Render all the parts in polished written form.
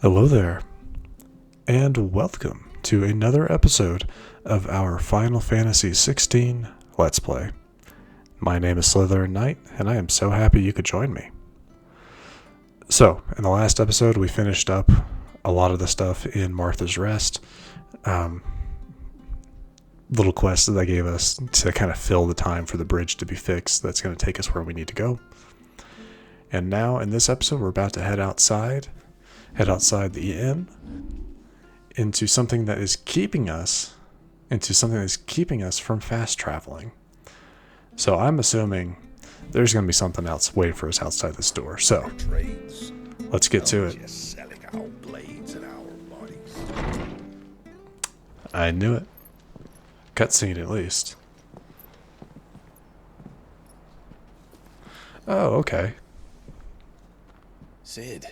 Hello there, and welcome to another episode of our Final Fantasy XVI Let's Play. My name is SlytherinKnight, and I am so happy you could join me. So, in the last episode, we finished up a lot of the stuff in Martha's Rest. Little quests that they gave us to kind of fill the time for the bridge to be fixed. That's going to take us where we need to go. And now, in this episode, we're about to head outside the inn into something that is keeping us from fast traveling. So I'm assuming there's going to be something else waiting for us outside this door. So let's get to it. I knew it. Cutscene at least. Oh, okay. Sid.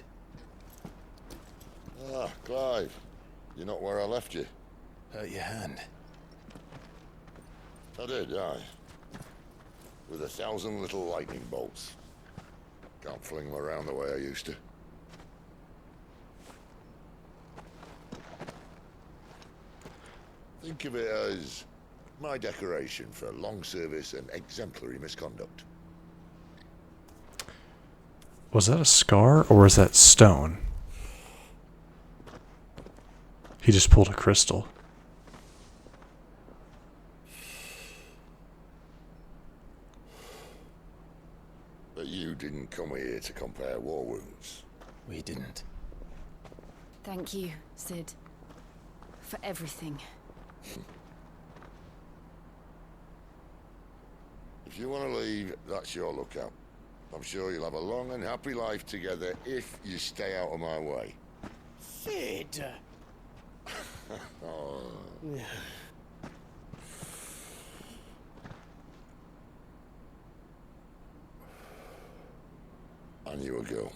Ah, Clive. You're not where I left you. Hurt your hand. I did, aye. With 1,000 little lightning bolts. Can't fling them around the way I used to. Think of it as my decoration for long service and exemplary misconduct. Was that a scar or was that stone? He just pulled a crystal. But you didn't come here to compare war wounds. We didn't. Thank you, Sid, for everything. If you want to leave, that's your lookout. I'm sure you'll have a long and happy life together if you stay out of my way. Sid! Oh. I knew a girl,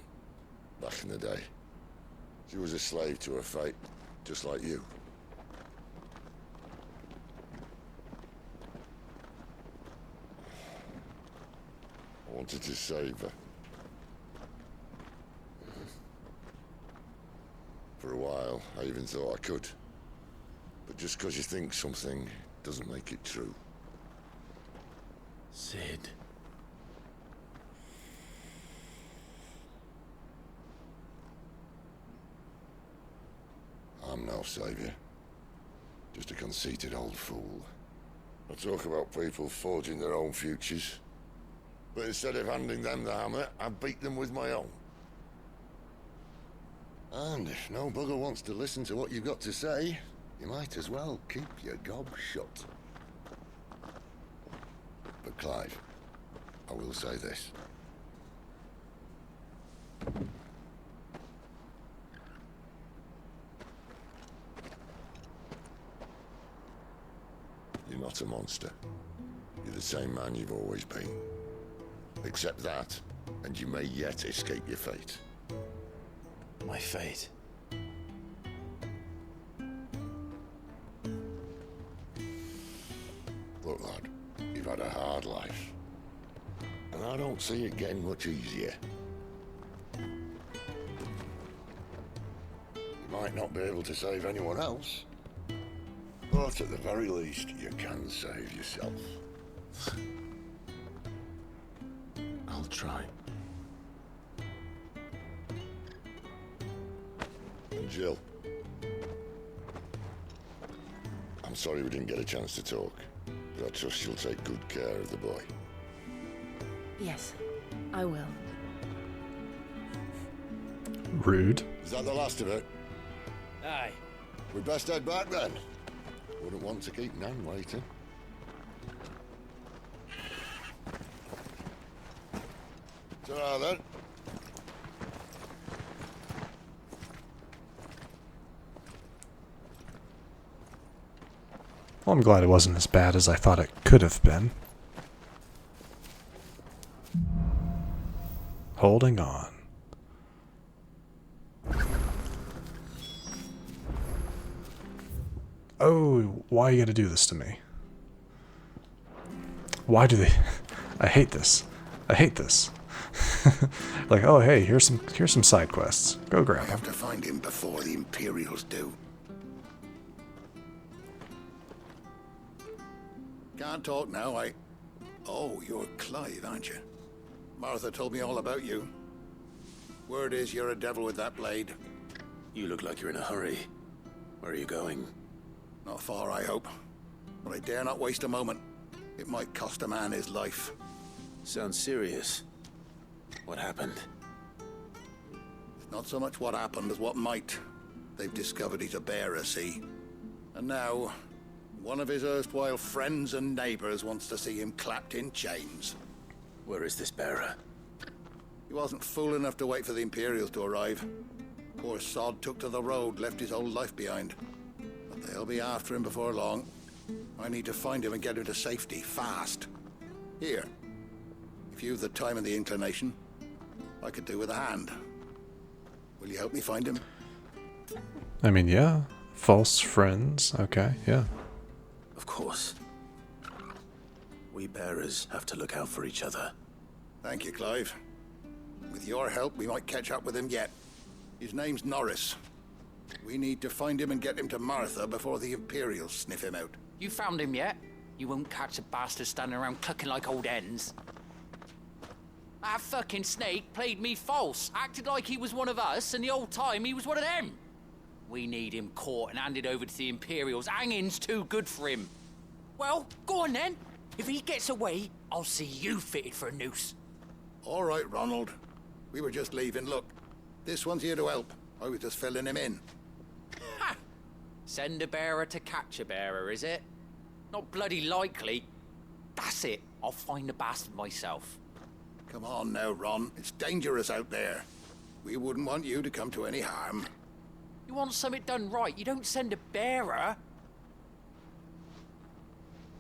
back in the day. She was a slave to her fate, just like you. I wanted to save her. For a while, I even thought I could. But just because you think something doesn't make it true. Sid. I'm no savior. Just a conceited old fool. I talk about people forging their own futures. But instead of handing them the hammer, I beat them with my own. And if no bugger wants to listen to what you've got to say, you might as well keep your gob shut. But Clive, I will say this. You're not a monster. You're the same man you've always been. Accept that, and you may yet escape your fate. My fate. Look, lad, you've had a hard life. And I don't see it getting much easier. You might not be able to save anyone else, but at the very least, you can save yourself. I'll try. And Jill, I'm sorry we didn't get a chance to talk, but I trust you'll take good care of the boy. Yes, I will. Rude. Is that the last of it? Aye. We'd best head back then. Wouldn't want to keep Nan waiting. Ta-ra then. Well, I'm glad it wasn't as bad as I thought it could have been. Holding on. Oh, why are you gonna do this to me? Why do they... I hate this. I hate this. Like, oh hey, here's some side quests. Go grab I them. have to find him before the Imperials do. Can't talk now, Oh, you're Clive, aren't you? Martha told me all about you. Word is you're a devil with that blade. You look like you're in a hurry. Where are you going? Not far, I hope. But I dare not waste a moment. It might cost a man his life. Sounds serious. What happened? It's not so much what happened as what might. They've discovered he's a bearer, see? And now, one of his erstwhile friends and neighbors wants to see him clapped in chains. Where is this bearer? He wasn't fool enough to wait for the Imperials to arrive. Poor sod took to the road, left his whole life behind. But they'll be after him before long. I need to find him and get him to safety, fast. Here. If you've the time and the inclination, I could do with a hand. Will you help me find him? I mean, yeah. False friends. Okay, yeah. Of course. We bearers have to look out for each other. Thank you, Clive. With your help, we might catch up with him yet. His name's Norris. We need to find him and get him to Martha before the Imperials sniff him out. You found him yet? You won't catch a bastard standing around clucking like old hens. That fucking snake played me false, acted like he was one of us, and the whole time he was one of them. We need him caught and handed over to the Imperials. Hanging's too good for him. Well, go on then. If he gets away, I'll see you fitted for a noose. All right, Ronald. We were just leaving. Look, this one's here to help. I was just filling him in. Ha! Send a bearer to catch a bearer, is it? Not bloody likely. That's it. I'll find the bastard myself. Come on now, Ron. It's dangerous out there. We wouldn't want you to come to any harm. You want something done right, you don't send a bearer.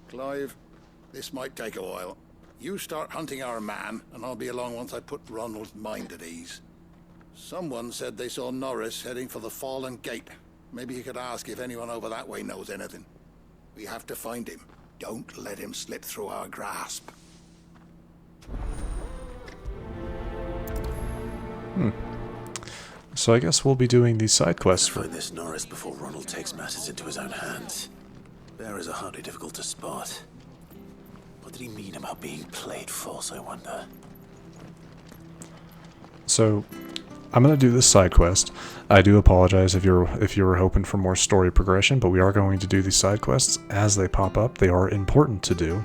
Clive, this might take a while. You start hunting our man, and I'll be along once I put Ronald's mind at ease. Someone said they saw Norris heading for the Fallen Gate. Maybe you could ask if anyone over that way knows anything. We have to find him. Don't let him slip through our grasp. So I guess we'll be doing these side quests for... Find this Norris before Ronald takes matters into his own hands. Bearers are hardly difficult to spot. What did he mean about being played false, I wonder? So I'm gonna do this side quest. I do apologize if you were hoping for more story progression, but we are going to do these side quests as they pop up. They are important to do,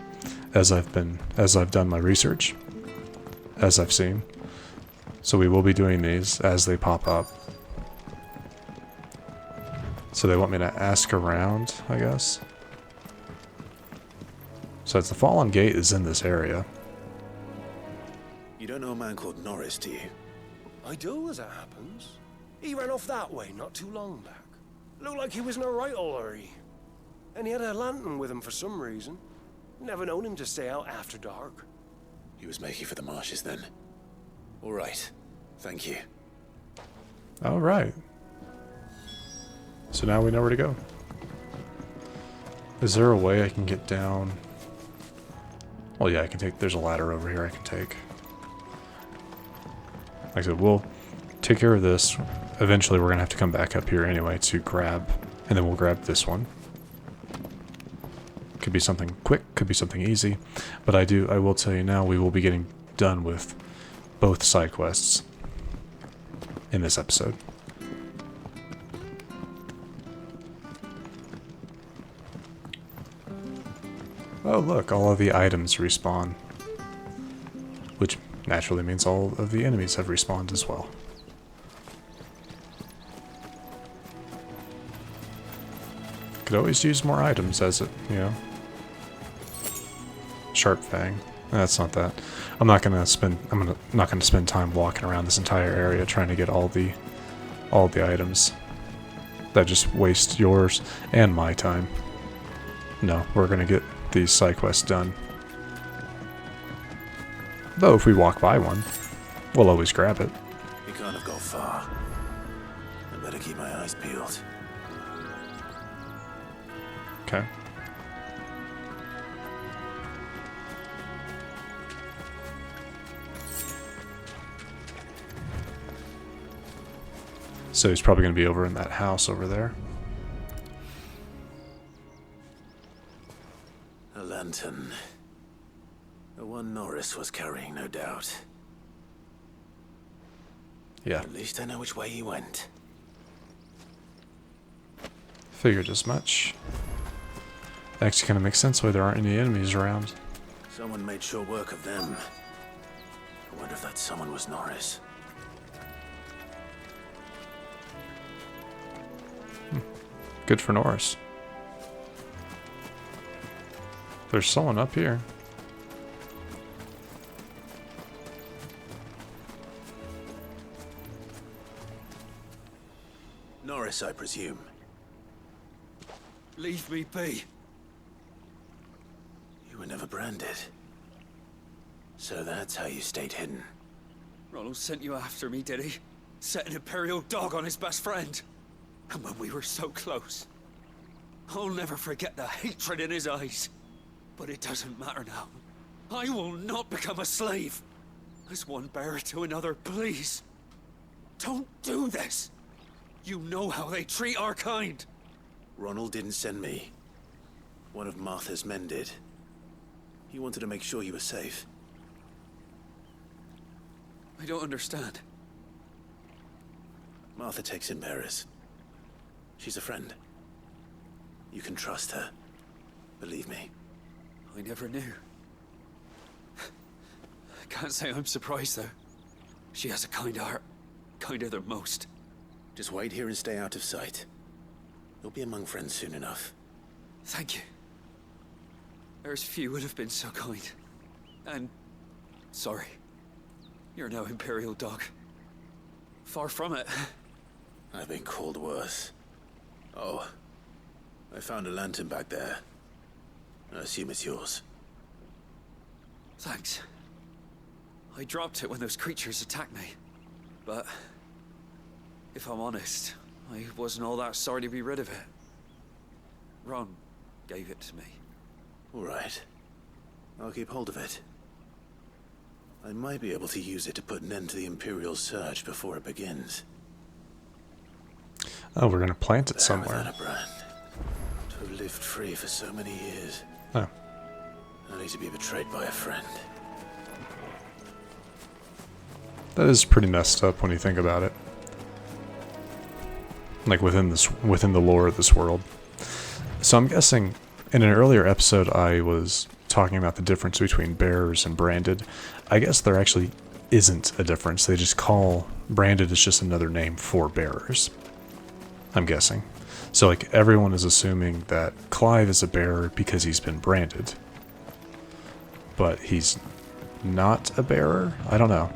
as I've done my research, as I've seen. So we will be doing these as they pop up. So they want me to ask around, I guess. So it's the Fallen Gate is in this area. You don't know a man called Norris, do you? I do, as it happens. He ran off that way not too long back. Looked like he was in a right old hurry. And he had a lantern with him for some reason. Never known him to stay out after dark. He was making for the marshes then. All right. Thank you. All right. So now we know where to go. Is there a way I can get down? Well, yeah, I can take... There's a ladder over here I can take. Like I said, we'll take care of this. Eventually, we're going to have to come back up here anyway to grab... And then we'll grab this one. Could be something quick, could be something easy. But I will tell you now, we will be getting done with both side quests in this episode. Oh look, all of the items respawn. Which naturally means all of the enemies have respawned as well. Could always use more items as it, you know. Sharp Fang. That's not that. I'm not gonna spend time walking around this entire area trying to get all the items. That just wastes yours and my time. No, we're gonna get these side quests done. Though if we walk by one, we'll always grab it. He can't have got far. I better keep my eyes peeled. Okay. So he's probably going to be over in that house over there. A lantern. The one Norris was carrying, no doubt. Yeah, At least I know which way he went. figured as much. Actually kind of makes sense why there aren't any enemies around. Someone made short work of them. I wonder if that someone was Norris. Good for Norris. There's someone up here. Norris, I presume. Leave me be. You were never branded. So that's how you stayed hidden. Ronald sent you after me, did he? Set an Imperial dog on his best friend. And when we were so close. I'll never forget the hatred in his eyes. But it doesn't matter now. I will not become a slave. As one bearer to another, please. Don't do this. You know how they treat our kind. Ronald didn't send me. One of Martha's men did. He wanted to make sure you were safe. I don't understand. Martha takes in bearers. She's a friend. You can trust her. Believe me. I never knew. I can't say I'm surprised, though. She has a kind heart. Kinder than most. Just wait here and stay out of sight. You'll be among friends soon enough. Thank you. There's few would have been so kind. And... sorry. You're no Imperial dog. Far from it. I've been called worse. Oh. I found a lantern back there. I assume it's yours. Thanks. I dropped it when those creatures attacked me. But... if I'm honest, I wasn't all that sorry to be rid of it. Ron gave it to me. All right. I'll keep hold of it. I might be able to use it to put an end to the Imperial surge before it begins. Oh, we're going to plant it There somewhere. without a brand. To have lived free for so many years. Oh. Only to be betrayed by a friend. That is pretty messed up when you think about it. Like within the lore of this world. So I'm guessing in an earlier episode I was talking about the difference between bearers and branded. I guess there actually isn't a difference. They just call branded is just another name for bearers. I'm guessing. So like everyone is assuming that Clive is a bearer because he's been branded. But he's not a bearer? I don't know.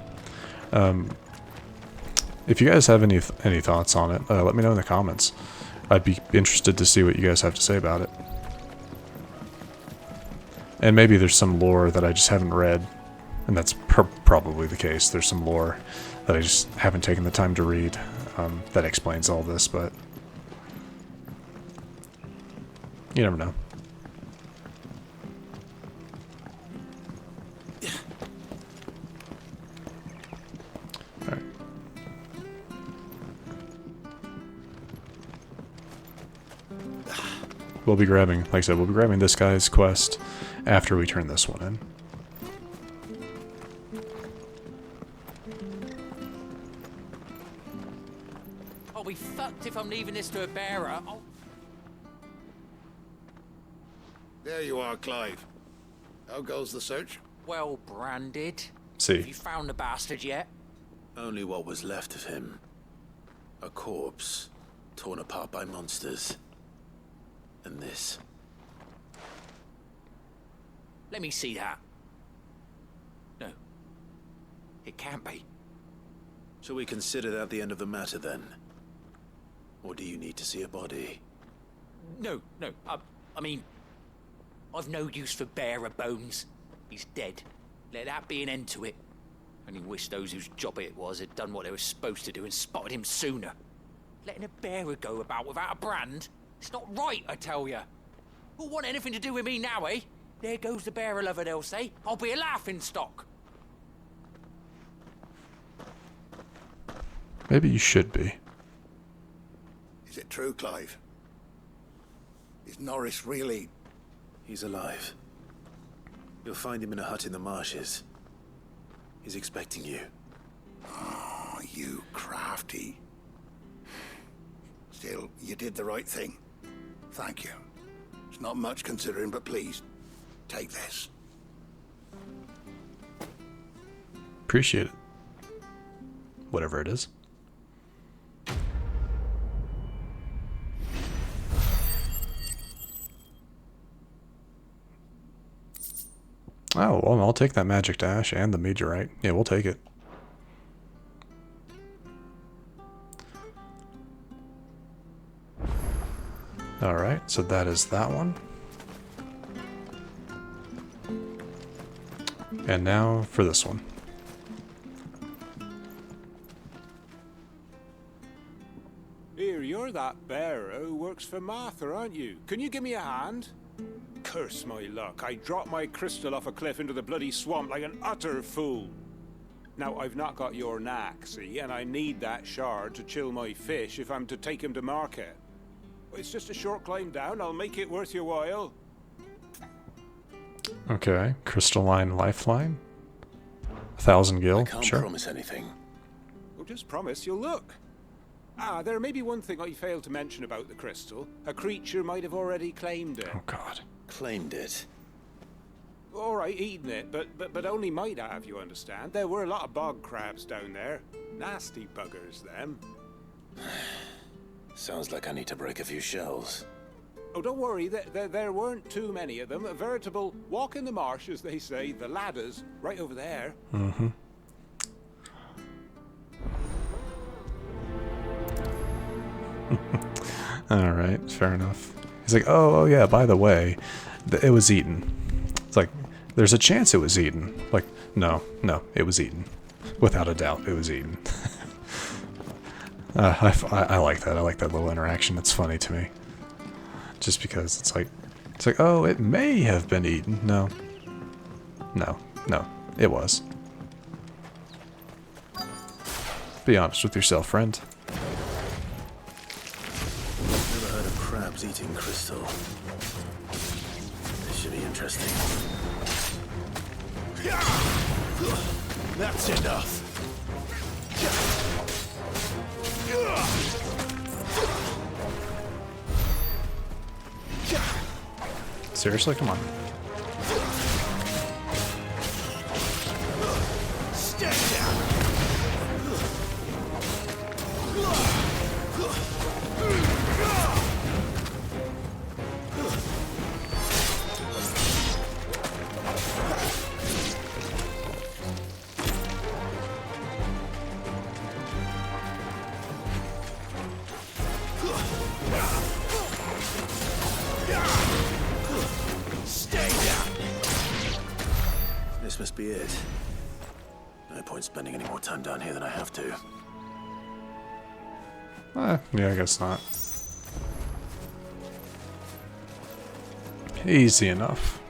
If you guys have any thoughts on it, let me know in the comments. I'd be interested to see what you guys have to say about it. And maybe there's some lore that I just haven't read, and that's probably the case. There's some lore that I just haven't taken the time to read that explains all this, but you never know. Alright. We'll be grabbing, like I said, we'll be grabbing this guy's quest after we turn this one in. I'll be fucked if I'm leaving this to a bearer. There you are, Clive. How goes the search? Well branded. See. Have you found the bastard yet? Only what was left of him. A corpse, torn apart by monsters. And this. Let me see that. No. It can't be. Shall we consider that the end of the matter then? Or do you need to see a body? No. I mean, I've no use for bearer bones. He's dead. Let that be an end to it. Only wish those whose job it was had done what they were supposed to do and spotted him sooner. Letting a bearer go about without a brand? It's not right, I tell ya. Who'll want anything to do with me now, eh? There goes the bearer lover, they'll say. I'll be a laughingstock. Maybe you should be. Is it true, Clive? Is Norris really... He's alive. You'll find him in a hut in the marshes. He's expecting you. Oh, you crafty. Still, you did the right thing. Thank you. It's not much considering, but please, take this. Appreciate it. Whatever it is. Oh, well, I'll take that magic dash and the meteorite. Yeah, we'll take it. Alright, so that is that one. And now for this one. Here, you're that bearer who works for Martha, aren't you? Can you give me a hand? Curse my luck, I dropped my crystal off a cliff into the bloody swamp like an utter fool. Now, I've not got your knack, see, and I need that shard to chill my fish if I'm to take him to market. It's just a short climb down, I'll make it worth your while. Okay, crystalline lifeline. 1,000 gil, I can't sure. promise anything. Well, just promise you'll look. Ah, there may be one thing I failed to mention about the crystal. A creature might have already claimed it. Oh god. Claimed it. All right, eaten it, but only might have, you understand. There were a lot of bog crabs down there. Nasty buggers, them. Sounds like I need to break a few shells. Oh, don't worry, there weren't too many of them. A veritable walk in the marsh, as they say, the ladders, right over there. Mm-hmm. Alright, fair enough. He's like, oh yeah, by the way, it was eaten. It's like, there's a chance it was eaten. Like, no, it was eaten. Without a doubt, it was eaten. I like that. I like that little interaction. It's funny to me. Just because it's like, oh, it may have been eaten. No, it was. Be honest with yourself, friend. Never heard of crabs eating crystal. This should be interesting. That's enough. Seriously, come on. Stay down. This must be it. No point spending any more time down here than I have to. Yeah, I guess not. Easy enough.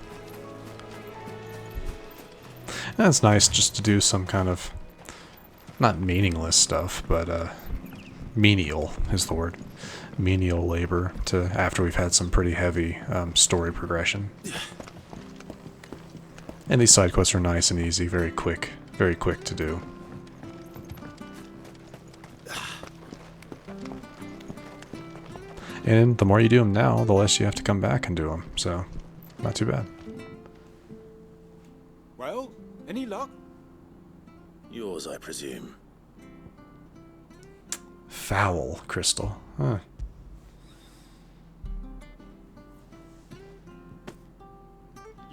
And it's nice just to do some kind of, not meaningless stuff, but menial is the word. Menial labor to after we've had some pretty heavy story progression. And these side quests are nice and easy, very quick to do. And the more you do them now, the less you have to come back and do them, so not too bad. Well, any luck? Yours, I presume. Foul crystal. Huh.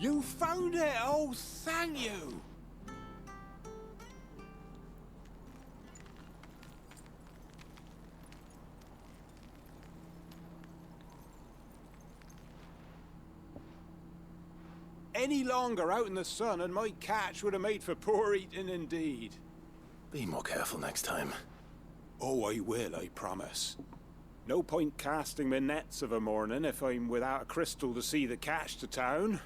You found it! Oh, thank you! Any longer out in the sun and my catch would have made for poor eating indeed. Be more careful next time. Oh, I will, I promise. No point casting my nets of a morning if I'm without a crystal to see the catch to town.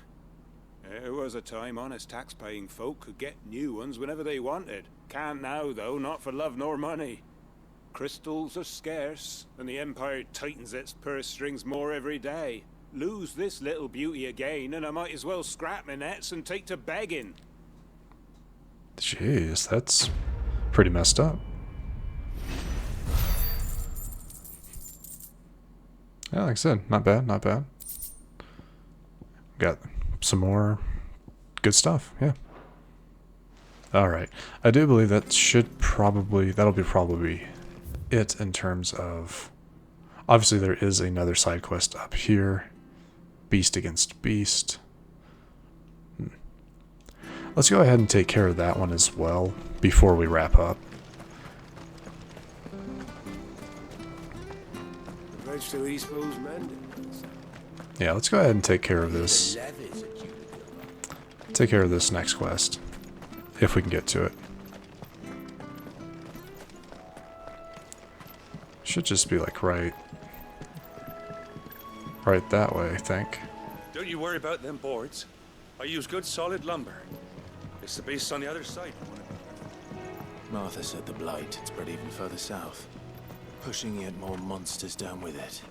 There was a time honest tax-paying folk could get new ones whenever they wanted. Can't now, though, not for love nor money. Crystals are scarce, and the Empire tightens its purse strings more every day. Lose this little beauty again, and I might as well scrap my nets and take to begging. Jeez, that's pretty messed up. Yeah, like I said, not bad, not bad. Got some more good stuff, yeah. Alright, I do believe that'll be probably it in terms of... Obviously there is another side quest up here. Beast against beast. Let's go ahead and take care of that one as well before we wrap up. Yeah, let's go ahead and take care of this. Take care of this next quest, if we can get to it. Should just be like right that way, I think. Don't you worry about them boards. I use good solid lumber. It's the beast on the other side. Martha said the blight had spread even further south, pushing yet more monsters down with it.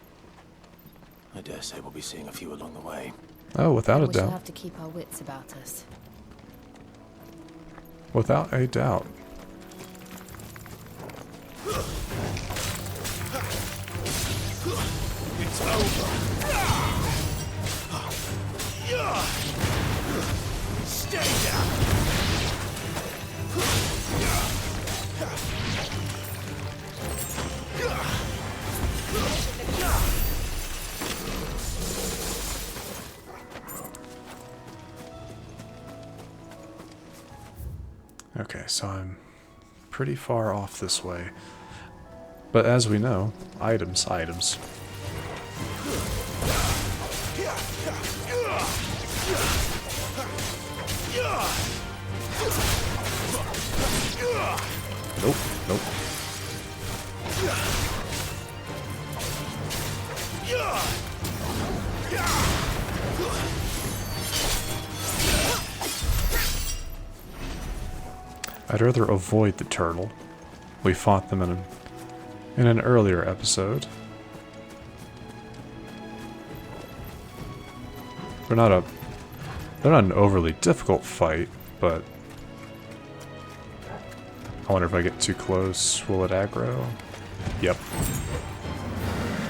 I dare say we'll be seeing a few along the way. Oh, without a We shall doubt. have to keep our wits about us. Without a doubt. It's over. Stay down. Okay, so I'm pretty far off this way. But as we know, items. Nope. I'd rather avoid the turtle. We fought them in an earlier episode. They're not an overly difficult fight, but I wonder if I get too close, will it aggro? Yep.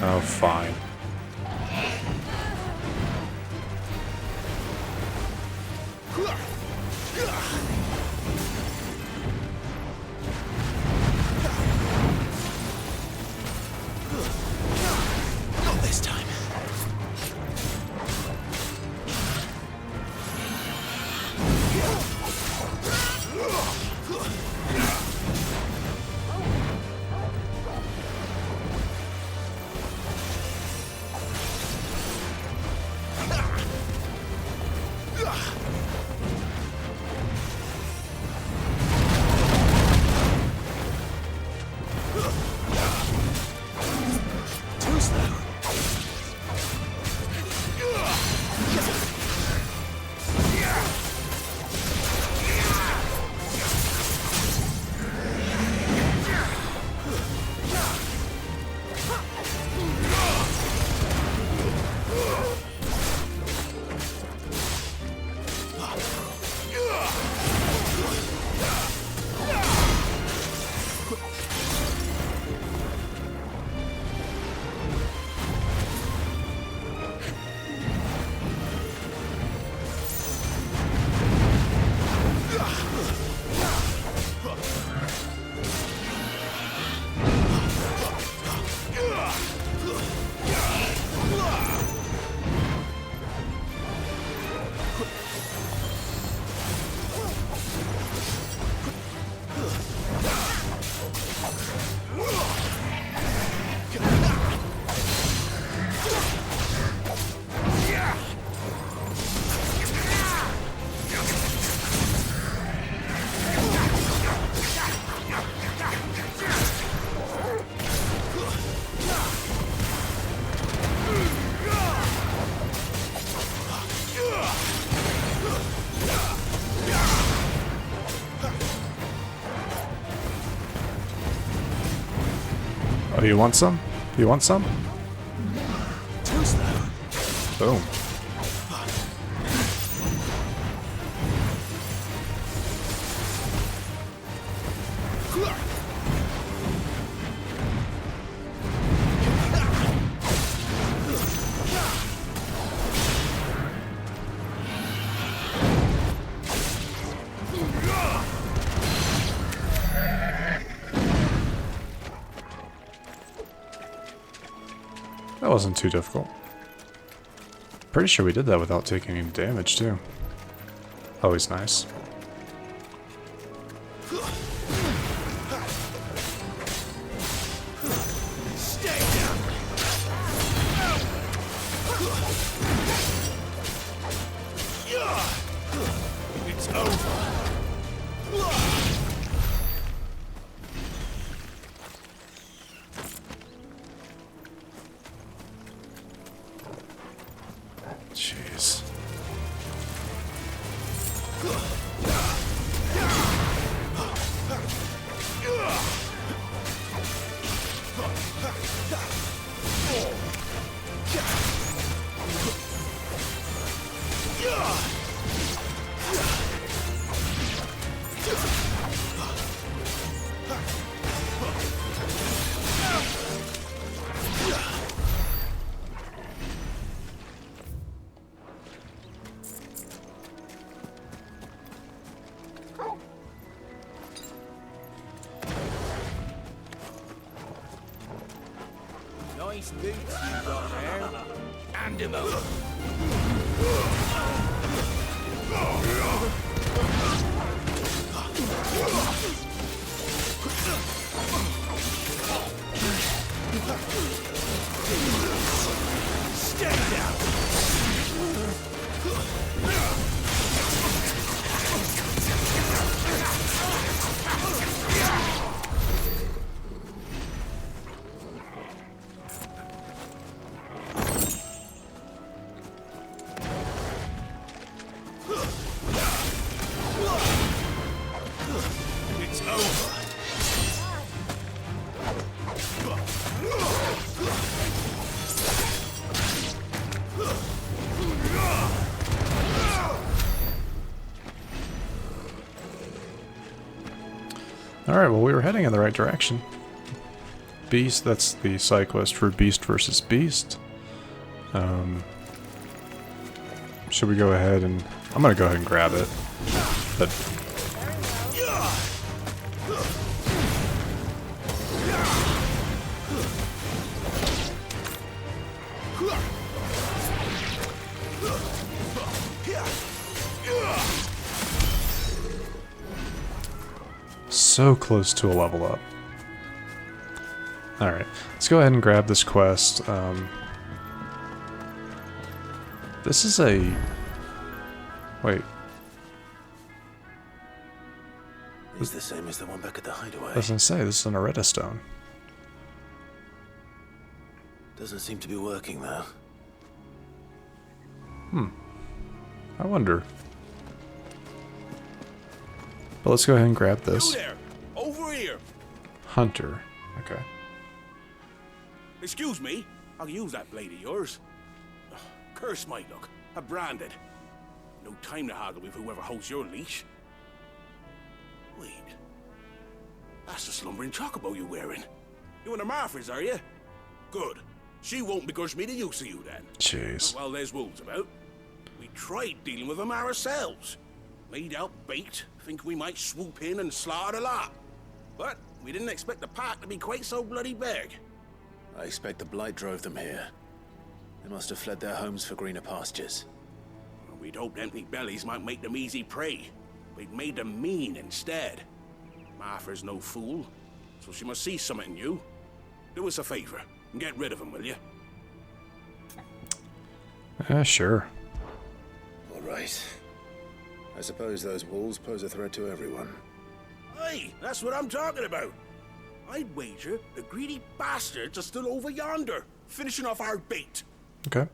Oh, fine. Not this time. Oh, you want some? You want some? Boom. That wasn't too difficult. Pretty sure we did that without taking any damage, too. Always nice. It's over. Jeez. Nice boots you got there. Hand him over. Stay down. It's over. Alright, well, we were heading in the right direction. Beast, that's the side quest for Beast versus Beast. Should we go ahead and... I'm gonna go ahead and grab it. But... so close to a level up. Alright, let's go ahead and grab this quest. This is a... Wait. It's the same as the one back at the hideaway. I was gonna say, this is an Areta stone. Doesn't seem to be working though. I wonder. But let's go ahead and grab this. You there! Over here! Hunter. Okay. Excuse me, I'll use that blade of yours. Ugh, curse my luck. I'm branded. No time to haggle with whoever holds your leash. Wait. That's the slumbering chocobo you're wearing. You and the Marthas, are you? Good. She won't begrudge me the use of you then. Jeez. Well, there's wolves about. We tried dealing with them ourselves. Laid out bait, think we might swoop in and slaughter the lot. But we didn't expect the pack to be quite so bloody big. I expect the blight drove them here. They must have fled their homes for greener pastures. We'd hoped empty bellies might make them easy prey. We'd made them mean instead. Martha's no fool, so she must see something in you. Do us a favor and get rid of them, will you? Sure. All right. I suppose those wolves pose a threat to everyone. Hey, that's what I'm talking about. I'd wager the greedy bastards are still over yonder, finishing off our bait. Okay.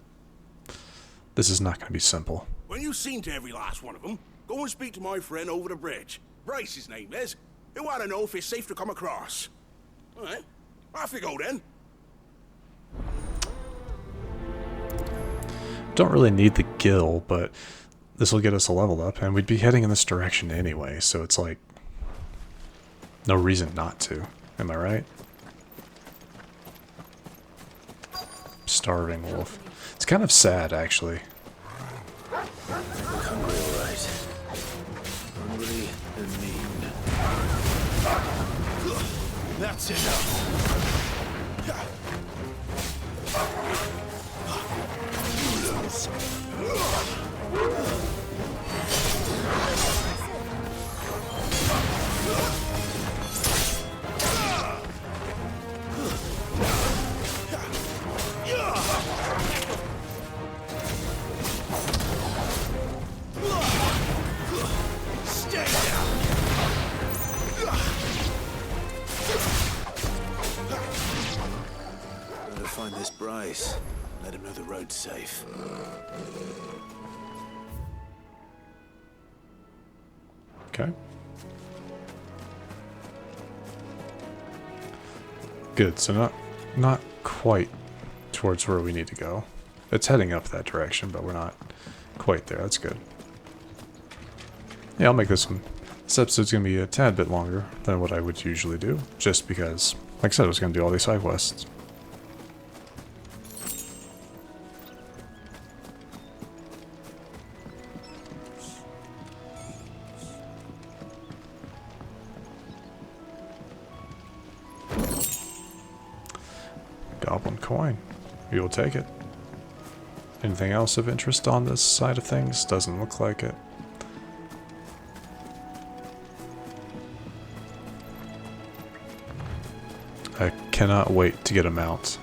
This is not going to be simple. When you've seen to every last one of them, go and speak to my friend over the bridge. Bryce, his name is. He'll want to know if it's safe to come across. All right. Off you go then. Don't really need the gill, but this will get us a level up, and we'd be heading in this direction anyway, so it's like no reason not to. Am I right? Starving wolf. It's kind of sad, actually. Hungry, all right. Hungry and mean. That's enough. Find this Bryce. Let him know the road's safe. Okay. Good, so not quite towards where we need to go. It's heading up that direction, but we're not quite there. That's good. Yeah, I'll make this one. This episode's going to be a tad bit longer than what I would usually do, just because, like I said, I was going to do all these side quests. Goblin coin. We will take it. Anything else of interest on this side of things? Doesn't look like it. I cannot wait to get a mount.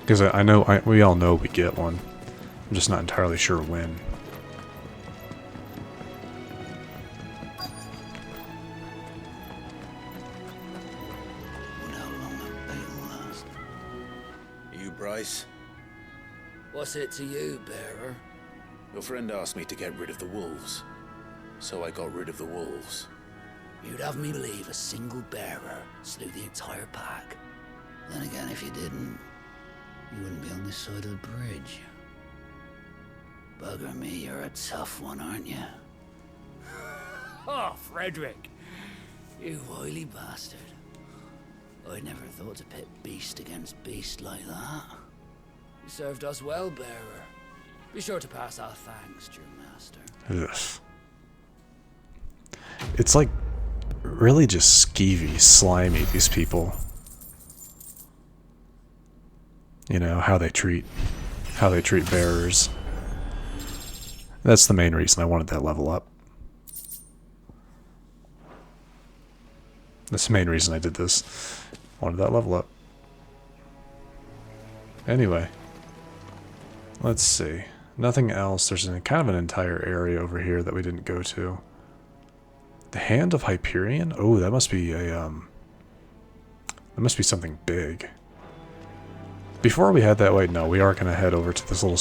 Because I know, we all know we get one. I'm just not entirely sure when. You, Bryce? What's it to you, bearer? Your friend asked me to get rid of the wolves. So I got rid of the wolves. You'd have me believe a single bearer slew the entire pack. Then again, if you didn't, you wouldn't be on this side of the bridge. Bugger me, you're a tough one, aren't you? Oh, Frederick! You wily bastard. I'd never thought to pit beast against beast like that. You served us well, bearer. Be sure to pass our thanks, dear master. Ugh. It's like really just skeevy, slimy, these people. You know, how they treat bearers. That's the main reason I wanted that level up. That's the main reason I did this. Wanted that level up. Anyway. Let's see. Nothing else. There's kind of an entire area over here that we didn't go to. The Hand of Hyperion? Oh, that must be a, that must be something big. Before we head that way, no, we are going to head over to this little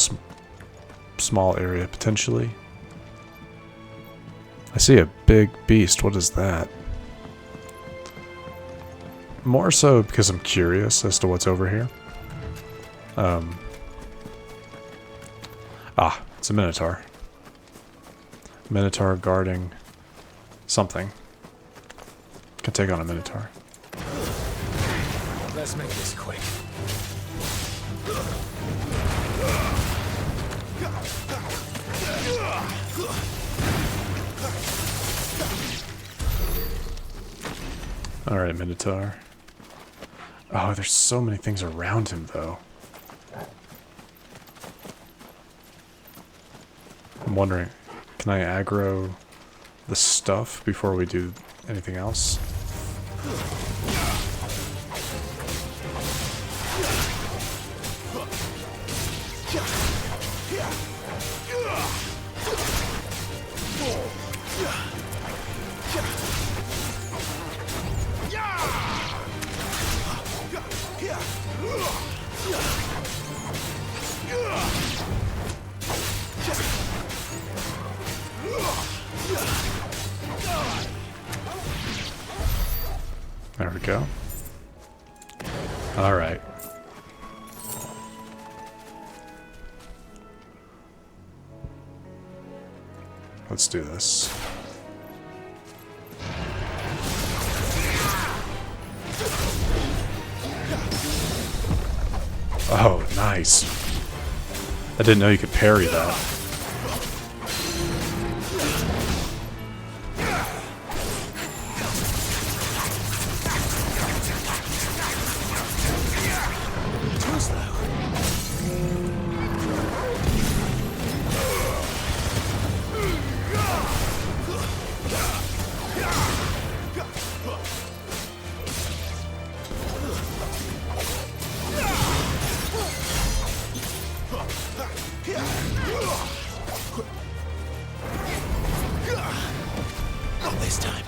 small area, potentially. I see a big beast. What is that? More so because I'm curious as to what's over here. Ah, it's a Minotaur. Minotaur guarding something. Can take on a Minotaur. Let's make this quick. Alright, Minotaur. Oh, there's so many things around him, though. I'm wondering, can I aggro the stuff before we do anything else? There we go. Alright. Let's do this. Oh, nice. I didn't know you could parry that. Not this time.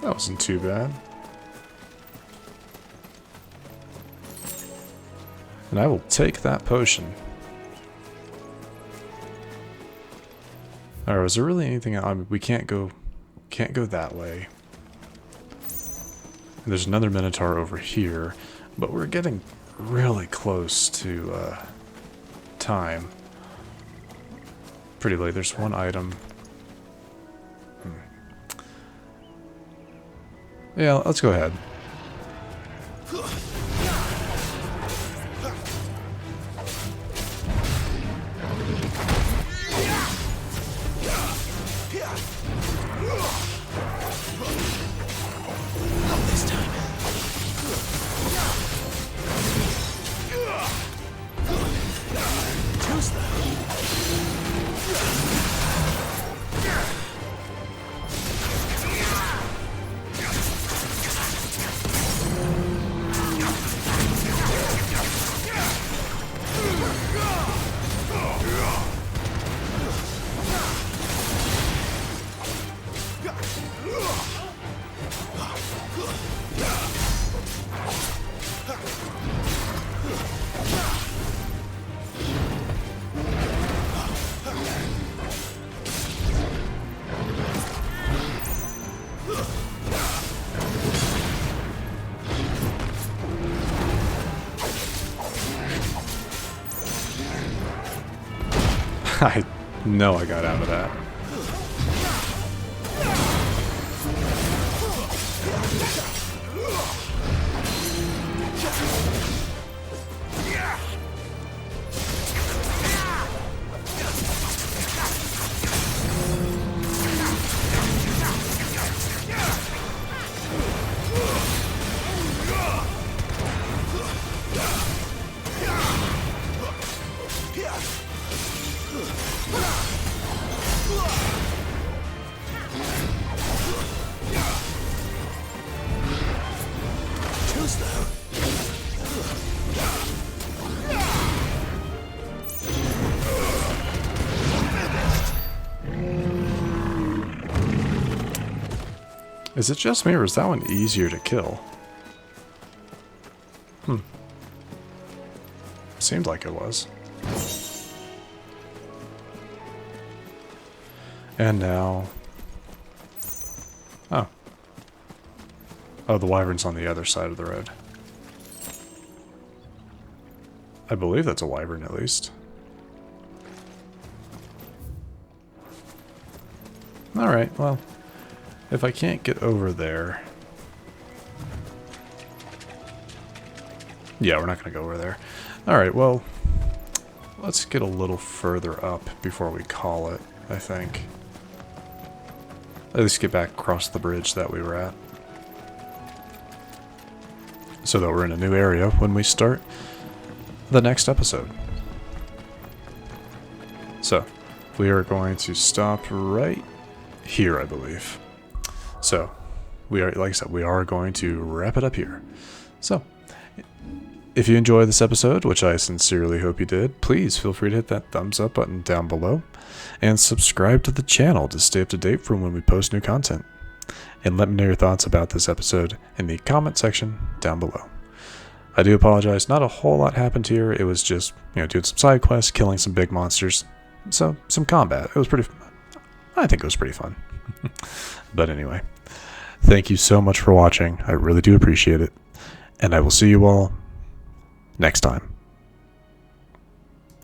That wasn't too bad. And I will take that potion. Alright, was there really anything we can't go that way. And there's another Minotaur over here, but we're getting really close to time. Pretty late. There's one item. Yeah, let's go ahead. I know I got out of that. Is it just me, or is that one easier to kill? Seemed like it was. And now... Oh. Oh, the wyvern's on the other side of the road. I believe that's a wyvern, at least. Alright, well, if I can't get over there... Yeah, we're not going to go over there. Alright, well, let's get a little further up before we call it, I think. At least get back across the bridge that we were at. So that we're in a new area when we start the next episode. So, we are going to stop right here, I believe. So, we are, like I said, we are going to wrap it up here. So, if you enjoyed this episode, which I sincerely hope you did, please feel free to hit that thumbs up button down below and subscribe to the channel to stay up to date from when we post new content. And let me know your thoughts about this episode in the comment section down below. I do apologize, not a whole lot happened here. It was just, doing some side quests, killing some big monsters, so some combat. It was I think it was pretty fun. But anyway, thank you so much for watching. I really do appreciate it. And I will see you all next time.